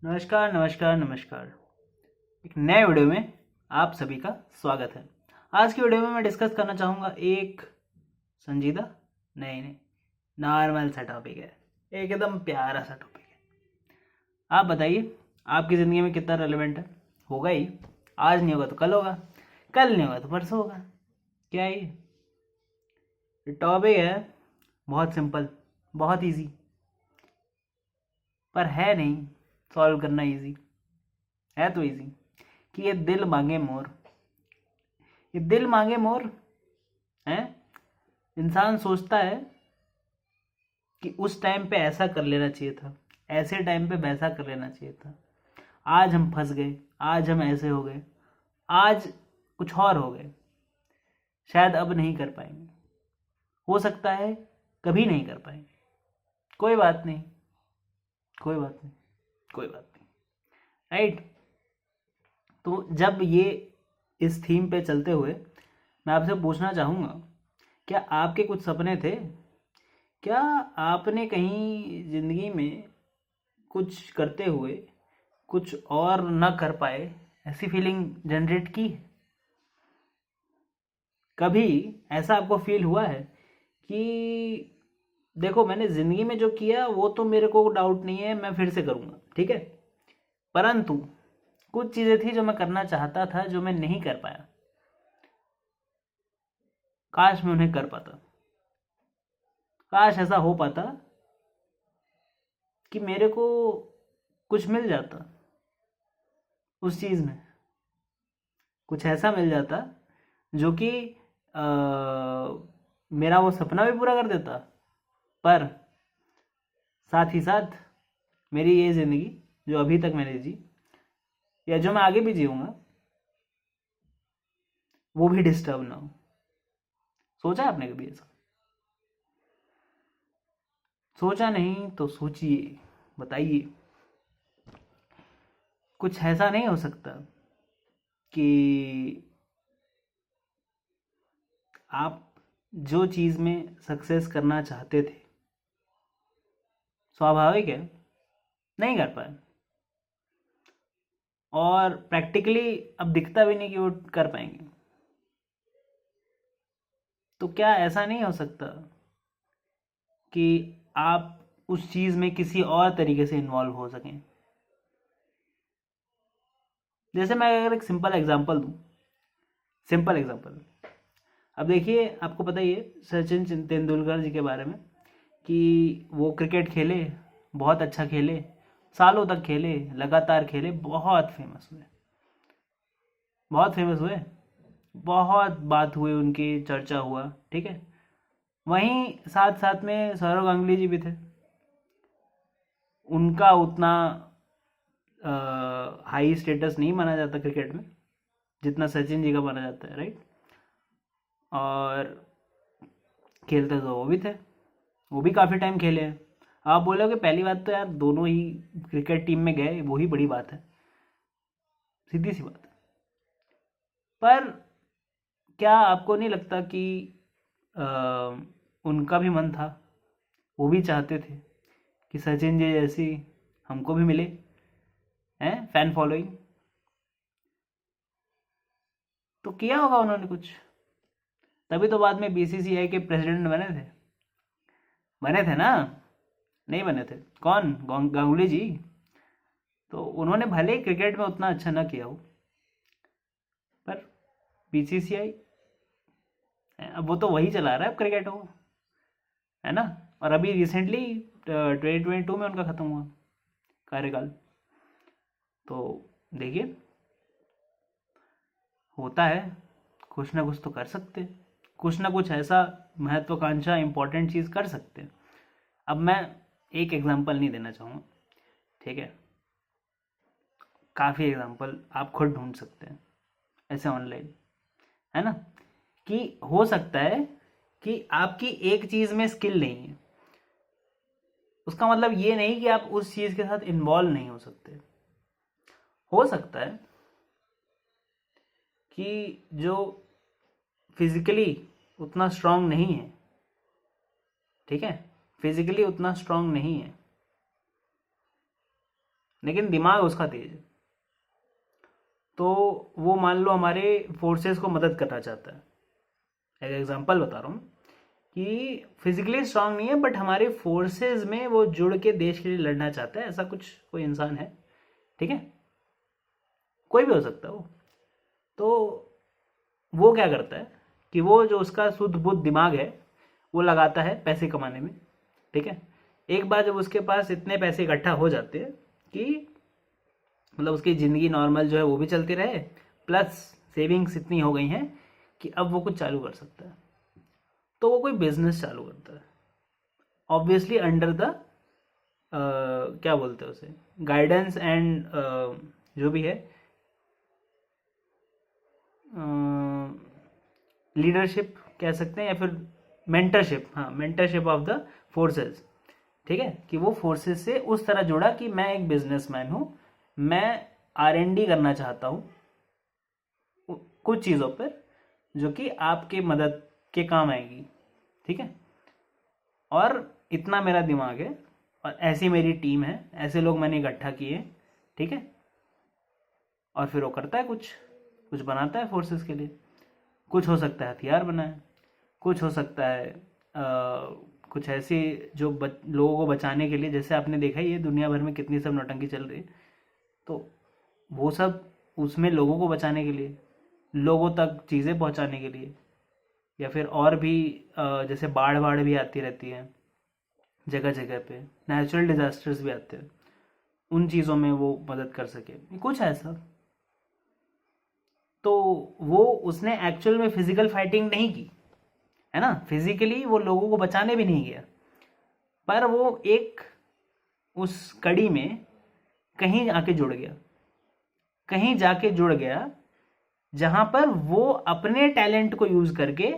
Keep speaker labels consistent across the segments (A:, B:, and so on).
A: नमस्कार नमस्कार नमस्कार। एक नए वीडियो में आप सभी का स्वागत है। आज की वीडियो में मैं डिस्कस करना चाहूँगा एक संजीदा नहीं नॉर्मल सा टॉपिक है, एकदम प्यारा सा टॉपिक है। आप बताइए आपकी ज़िंदगी में कितना रेलेवेंट है। होगा ही, आज नहीं होगा तो कल होगा, कल नहीं होगा तो परसों होगा। क्या है ये टॉपिक है, बहुत सिंपल, बहुत इजी, पर है नहीं सॉल्व करना इजी। है तो इजी कि ये दिल मांगे मोर, ये दिल मांगे मोर है। इंसान सोचता है कि उस टाइम पे ऐसा कर लेना चाहिए था, ऐसे टाइम पे वैसा कर लेना चाहिए था, आज हम फंस गए, आज हम ऐसे हो गए, आज कुछ और हो गए, शायद अब नहीं कर पाएंगे, हो सकता है कभी नहीं कर पाएंगे। कोई बात नहीं, कोई बात नहीं, कोई बात नहीं, राइट। तो जब ये इस थीम पे चलते हुए मैं आपसे पूछना चाहूँगा, क्या आपके कुछ सपने थे? क्या आपने कहीं ज़िंदगी में कुछ करते हुए कुछ और न कर पाए, ऐसी फीलिंग जनरेट की है? कभी ऐसा आपको फील हुआ है कि देखो मैंने ज़िंदगी में जो किया वो तो मेरे को डाउट नहीं है, मैं फिर से करूँगा, ठीक है, परंतु कुछ चीज़ें थी जो मैं करना चाहता था जो मैं नहीं कर पाया, काश मैं उन्हें कर पाता, काश ऐसा हो पाता कि मेरे को कुछ मिल जाता उस चीज़ में, कुछ ऐसा मिल जाता जो कि मेरा वो सपना भी पूरा कर देता, पर साथ ही साथ मेरी ये ज़िंदगी जो अभी तक मैंने जी या जो मैं आगे भी जीऊँगा वो भी डिस्टर्ब ना हो। सोचा है आपने कभी ऐसा? सोचा नहीं तो सोचिए, बताइए। कुछ ऐसा नहीं हो सकता कि आप जो चीज़ में सक्सेस करना चाहते थे, स्वाभाविक है नहीं कर पाए, और प्रैक्टिकली अब दिखता भी नहीं कि वो कर पाएंगे, तो क्या ऐसा नहीं हो सकता कि आप उस चीज़ में किसी और तरीके से इन्वॉल्व हो सकें? जैसे मैं अगर एक सिंपल एग्जांपल दूं, सिंपल एग्जांपल, अब देखिए आपको पता ही है सचिन तेंदुलकर जी के बारे में कि वो क्रिकेट खेले, बहुत अच्छा खेले, सालों तक खेले, लगातार खेले, बहुत फेमस हुए, बहुत फेमस हुए, बहुत बात हुई उनकी, चर्चा हुआ, ठीक है। वहीं साथ साथ में सौरव गांगुली जी भी थे, उनका उतना हाई स्टेटस नहीं माना जाता क्रिकेट में जितना सचिन जी का माना जाता है, राइट। और खेलते तो वो भी थे, वो भी काफ़ी टाइम खेले हैं। आप बोलोगे पहली बात तो यार दोनों ही क्रिकेट टीम में गए, वही बड़ी बात है, सीधी सी बात है। पर क्या आपको नहीं लगता कि आ, उनका भी मन था, वो भी चाहते थे कि सचिन जी जैसी हमको भी मिले हैं फैन फॉलोइंग? तो किया होगा उन्होंने कुछ, तभी तो बाद में बीसीसीआई के प्रेसिडेंट बने थे, बने थे ना? नहीं बने थे? कौन? गांगुली जी। तो उन्होंने भले ही क्रिकेट में उतना अच्छा ना किया हो, पर बीसीसीआई अब वो तो वही चला रहा है अब क्रिकेट को, है ना। और अभी रिसेंटली 2022 में उनका ख़त्म हुआ कार्यकाल, तो देखिए होता है, कुछ ना कुछ तो कर सकते हैं, कुछ ना कुछ ऐसा महत्वाकांक्षा इंपॉर्टेंट चीज़ कर सकते हैं। अब मैं एक एग्जांपल नहीं देना चाहूँगा, ठीक है, काफ़ी एग्जांपल आप खुद ढूंढ सकते हैं ऐसे ऑनलाइन, है ना। कि हो सकता है कि आपकी एक चीज़ में स्किल नहीं है, उसका मतलब ये नहीं कि आप उस चीज़ के साथ इन्वॉल्व नहीं हो सकते। हो सकता है कि जो फिजिकली उतना स्ट्रांग नहीं है, ठीक है, फिजिकली उतना स्ट्रांग नहीं है, लेकिन दिमाग उसका तेज है। तो वो मान लो हमारे फोर्सेस को मदद करना चाहता है। एक एग्जांपल बता रहा हूँ कि फिजिकली स्ट्रांग नहीं है बट हमारे फोर्सेस में वो जुड़ के देश के लिए लड़ना चाहता है, ऐसा कुछ कोई इंसान है, ठीक है, कोई भी हो सकता है वो। तो वो क्या करता है कि वो जो उसका शुद्ध बुद्ध दिमाग है वो लगाता है पैसे कमाने में, ठीक है। एक बार जब उसके पास इतने पैसे इकट्ठा हो जाते हैं कि मतलब उसकी ज़िंदगी नॉर्मल जो है वो भी चलती रहे, प्लस सेविंग्स इतनी हो गई हैं कि अब वो कुछ चालू कर सकता है, तो वो कोई बिजनेस चालू करता है, ऑब्वियसली अंडर द क्या बोलते हैं उसे, गाइडेंस एंड जो भी है लीडरशिप कह सकते हैं या फिर मेंटरशिप, हाँ मेंटरशिप ऑफ द फोर्सेस, ठीक है। कि वो फोर्सेस से उस तरह जुड़ा कि मैं एक बिजनेसमैन हूँ, मैं R&D करना चाहता हूँ कुछ चीज़ों पर जो कि आपके मदद के काम आएगी, ठीक है। और इतना मेरा दिमाग है और ऐसी मेरी टीम है, ऐसे लोग मैंने इकट्ठा किए, ठीक है। और फिर वो करता है कुछ कुछ बनाता है फोर्सेस के लिए। कुछ हो सकता है हथियार बनाए, कुछ हो सकता है कुछ ऐसी जो लोगों को बचाने के लिए, जैसे आपने देखा ही है दुनिया भर में कितनी सब नौटंकी चल रही है, तो वो सब उसमें लोगों को बचाने के लिए, लोगों तक चीज़ें पहुंचाने के लिए, या फिर और भी जैसे बाढ़ बाढ़ भी आती रहती है जगह जगह पे, नेचुरल डिजास्टर्स भी आते हैं, उन चीज़ों में वो मदद कर सके, कुछ ऐसा। तो वो उसने एक्चुअल में फिजिकल फाइटिंग नहीं की है ना, फिजिकली वो लोगों को बचाने भी नहीं गया, पर वो एक उस कड़ी में कहीं आके जुड़ गया, कहीं जाके जुड़ गया जहां पर वो अपने टैलेंट को यूज करके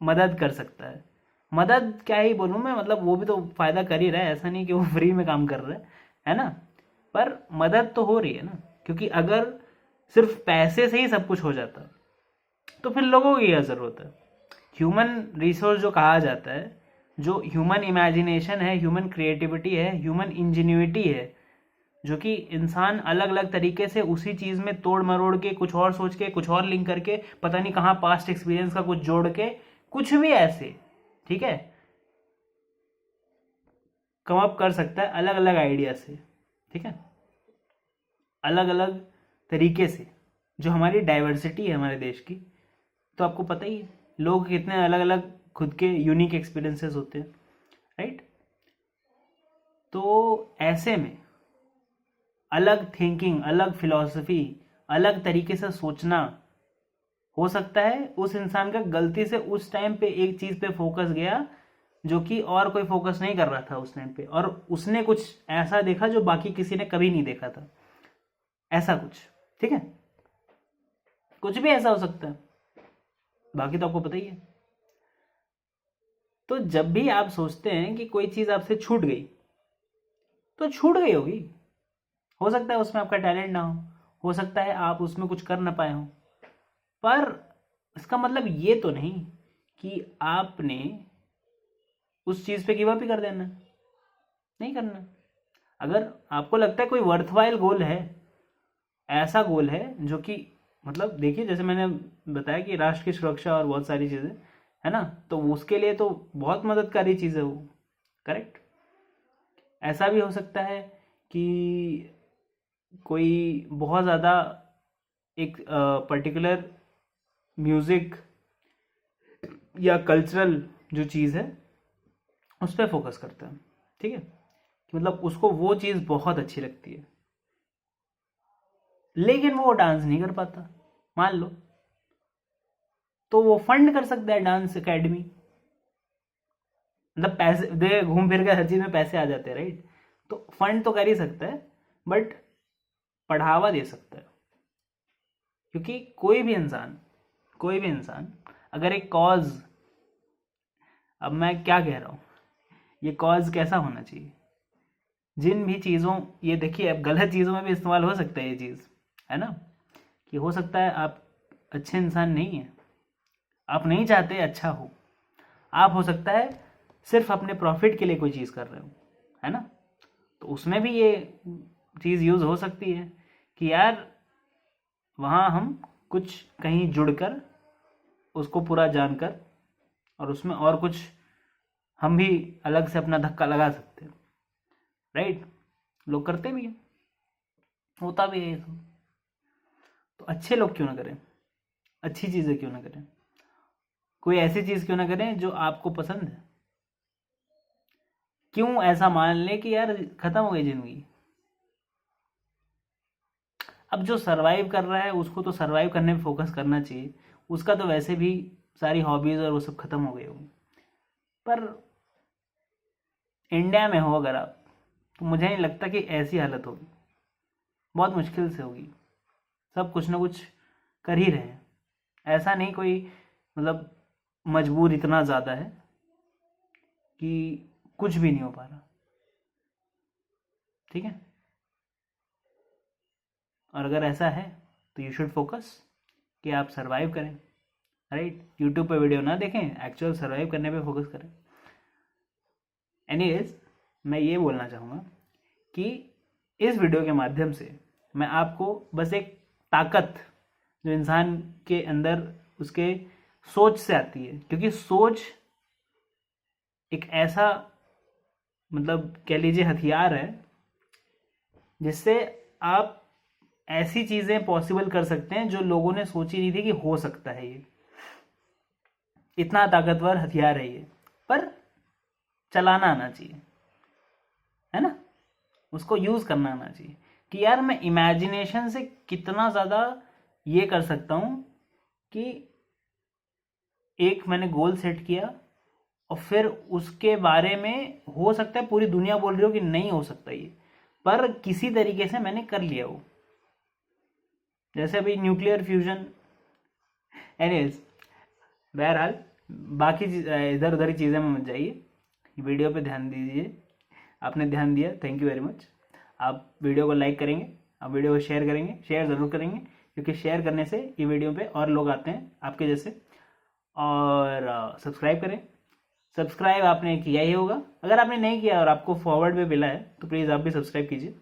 A: मदद कर सकता है। मदद क्या ही बोलूं मैं, मतलब वो भी तो फायदा कर ही रहा है, ऐसा नहीं कि वो फ्री में काम कर रहा है ना, पर मदद तो हो रही है ना। क्योंकि अगर सिर्फ पैसे से ही सब कुछ हो जाता तो फिर लोगों की क्या जरूरत है। ह्यूमन रिसोर्स जो कहा जाता है, जो ह्यूमन इमेजिनेशन है, ह्यूमन क्रिएटिविटी है, ह्यूमन इंजीन्यूटी है, जो कि इंसान अलग अलग तरीके से उसी चीज में तोड़ मरोड़ के, कुछ और सोच के, कुछ और लिंक करके, पता नहीं कहाँ पास्ट एक्सपीरियंस का कुछ जोड़ के, कुछ भी ऐसे, ठीक है, कम अप कर सकता है अलग अलग आइडिया से, ठीक है, अलग अलग तरीके से। जो हमारी डाइवर्सिटी है हमारे देश की, तो आपको पता ही है लोग कितने अलग अलग खुद के यूनिक एक्सपीरियंसेस होते हैं, राइट। तो ऐसे में अलग थिंकिंग, अलग फिलॉसफी, अलग तरीके से सोचना, हो सकता है उस इंसान का गलती से उस टाइम पे एक चीज पे फोकस गया जो कि और कोई फोकस नहीं कर रहा था उस टाइम पे, और उसने कुछ ऐसा देखा जो बाकी किसी ने कभी नहीं देखा था, ऐसा कुछ, ठीक है। कुछ भी ऐसा हो सकता है, बाकी तो आपको पता ही है। तो जब भी आप सोचते हैं कि कोई चीज आपसे छूट गई, तो छूट गई होगी, हो सकता है उसमें आपका टैलेंट ना हो सकता है आप उसमें कुछ कर ना पाए हो, पर इसका मतलब ये तो नहीं कि आपने उस चीज पे गिव अप ही कर देना, नहीं करना। अगर आपको लगता है कोई वर्थवाइल गोल है, ऐसा गोल है जो कि मतलब देखिए जैसे मैंने बताया कि राष्ट्र की सुरक्षा और बहुत सारी चीजें है ना, तो उसके लिए तो बहुत मददगारी चीज है वो, करेक्ट। ऐसा भी हो सकता है कि कोई बहुत ज़्यादा एक पर्टिकुलर म्यूज़िक या कल्चरल जो चीज़ है उस पर फोकस करता है, ठीक है, कि मतलब उसको वो चीज़ बहुत अच्छी लगती है, लेकिन वो डांस नहीं कर पाता मान लो, तो वो फंड कर सकता है डांस एकेडमी, मतलब पैसे दे, घूम फिर के हर चीज़ में पैसे आ जाते हैं, राइट। तो फंड तो कर ही सकता है बट बढ़ावा दे सकता है, क्योंकि कोई भी इंसान अगर एक कॉज, अब मैं क्या कह रहा हूँ, ये कॉज कैसा होना चाहिए, जिन भी चीज़ों, ये देखिए अब गलत चीज़ों में भी इस्तेमाल हो सकता है ये चीज़, है ना, कि हो सकता है आप अच्छे इंसान नहीं हैं, आप नहीं चाहते अच्छा हो, आप हो सकता है सिर्फ अपने प्रॉफिट के लिए कोई चीज़ कर रहे हो, है ना, तो उसमें भी ये चीज़ यूज़ हो सकती है कि यार वहाँ हम कुछ कहीं जुड़कर उसको पूरा जानकर और उसमें और कुछ हम भी अलग से अपना धक्का लगा सकते हैं, राइट। लोग करते भी हैं, होता भी है ये सब। तो अच्छे लोग क्यों ना करें, अच्छी चीज़ें क्यों ना करें, कोई ऐसी चीज़ क्यों ना करें जो आपको पसंद है। क्यों ऐसा मान लें कि यार ख़त्म हो गई ज़िंदगी। अब जो सरवाइव कर रहा है उसको तो सरवाइव करने में फोकस करना चाहिए, उसका तो वैसे भी सारी हॉबीज़ और वो सब ख़त्म हो गई होगी। पर इंडिया में हो अगर आप, तो मुझे नहीं लगता कि ऐसी हालत होगी, बहुत मुश्किल से होगी। सब कुछ ना कुछ कर ही रहे हैं, ऐसा नहीं कोई मतलब मजबूर इतना ज़्यादा है कि कुछ भी नहीं हो पा रहा, ठीक है। और अगर ऐसा है तो यू शुड फोकस कि आप सरवाइव करें, राइट। यूट्यूब पे वीडियो ना देखें, एक्चुअल सरवाइव करने पे फोकस करें। एनीवेज, मैं ये बोलना चाहूँगा कि इस वीडियो के माध्यम से मैं आपको बस एक ताकत जो इंसान के अंदर उसके सोच से आती है, क्योंकि सोच एक ऐसा मतलब कह लीजिए हथियार है जिससे आप ऐसी चीज़ें पॉसिबल कर सकते हैं जो लोगों ने सोची नहीं थी कि हो सकता है। ये इतना ताकतवर हथियार है ये, पर चलाना आना चाहिए, है ना। उसको यूज़ करना आना चाहिए कि यार मैं इमेजिनेशन से कितना ज़्यादा ये कर सकता हूँ कि एक मैंने गोल सेट किया और फिर उसके बारे में हो सकता है पूरी दुनिया बोल रही हो कि नहीं हो सकता ये, पर किसी तरीके से मैंने कर लिया वो। जैसे अभी न्यूक्लियर फ्यूजन, एनीवेज, बहरहाल बाकी इधर उधर की चीज़ें में मत जाइए, वीडियो पे ध्यान दीजिए। आपने ध्यान दिया, थैंक यू वेरी मच। आप वीडियो को लाइक करेंगे, आप वीडियो को शेयर करेंगे, शेयर ज़रूर करेंगे, क्योंकि शेयर करने से ये वीडियो पे और लोग आते हैं आपके जैसे। और सब्सक्राइब करें, सब्सक्राइब आपने किया ही होगा, अगर आपने नहीं किया और आपको फॉरवर्ड पे मिला है तो प्लीज़ आप भी सब्सक्राइब कीजिए।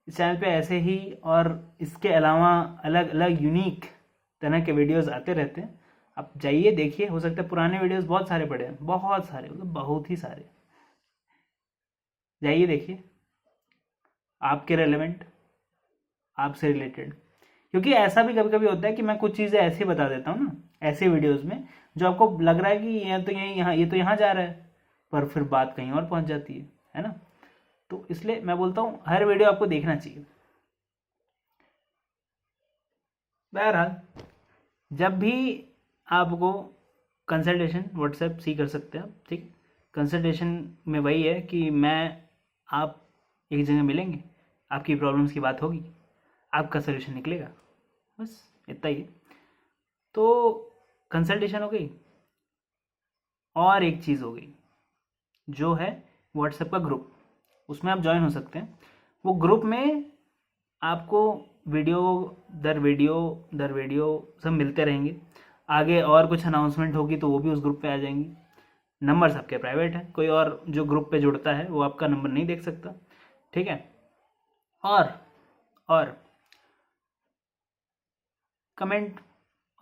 A: इस चैनल पे ऐसे ही और इसके अलावा अलग अलग यूनिक तरह के वीडियोस आते रहते हैं, आप जाइए देखिए। हो सकता है पुराने वीडियोस बहुत सारे पड़े हैं, बहुत सारे, मतलब बहुत ही सारे, जाइए देखिए, आपके रेलेवेंट, आपसे रिलेटेड। क्योंकि ऐसा भी कभी कभी होता है कि मैं कुछ चीज़ें ऐसे बता देता हूँ ना ऐसे वीडियोस में, जो आपको लग रहा है कि ये तो यहाँ जा रहा है, पर फिर बात कहीं और पहुँच जाती है ना। तो इसलिए मैं बोलता हूँ हर वीडियो आपको देखना चाहिए। बहरहाल, जब भी आपको कंसल्टेशन व्हाट्सएप सी कर सकते हैं आप, ठीक। कंसल्टेशन में वही है कि आप एक जगह मिलेंगे, आपकी प्रॉब्लम्स की बात होगी, आपका सोल्यूशन निकलेगा, बस इतना ही है। तो कंसल्टेशन हो गई, और एक चीज़ हो गई जो है व्हाट्सएप का ग्रुप, उसमें आप ज्वाइन हो सकते हैं। वो ग्रुप में आपको वीडियो दर वीडियो सब मिलते रहेंगे। आगे और कुछ अनाउंसमेंट होगी तो वो भी उस ग्रुप पे आ जाएंगी। नंबर सबके प्राइवेट है, कोई और जो ग्रुप पे जुड़ता है वो आपका नंबर नहीं देख सकता, ठीक है। और कमेंट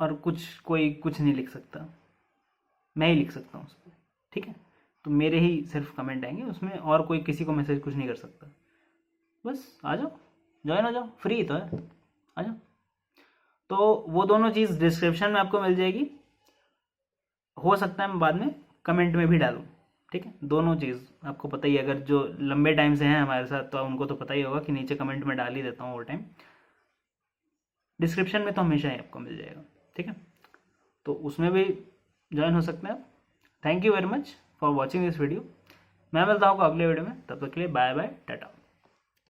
A: और कोई कुछ नहीं लिख सकता, मैं ही लिख सकता हूँ उस पर, ठीक है। तो मेरे ही सिर्फ कमेंट आएंगे उसमें, और कोई किसी को मैसेज कुछ नहीं कर सकता। बस आ जाओ, ज्वाइन हो जाओ, फ्री तो है, आ जाओ। तो वो दोनों चीज़ डिस्क्रिप्शन में आपको मिल जाएगी, हो सकता है मैं बाद में कमेंट में भी डालूँ, ठीक है। दोनों चीज़ आपको पता ही है, अगर जो लंबे टाइम से हैं हमारे साथ तो उनको तो पता ही होगा कि नीचे कमेंट में डाल ही देता हूँ वो टाइम। डिस्क्रिप्शन में तो हमेशा ही आपको मिल जाएगा, ठीक है। तो उसमें भी ज्वाइन हो सकते हैं आप। Thank you very much for watching this video. मैं मिलता हूँ अगले वीडियो में, तब तक के लिए बाय बाय, टाटा।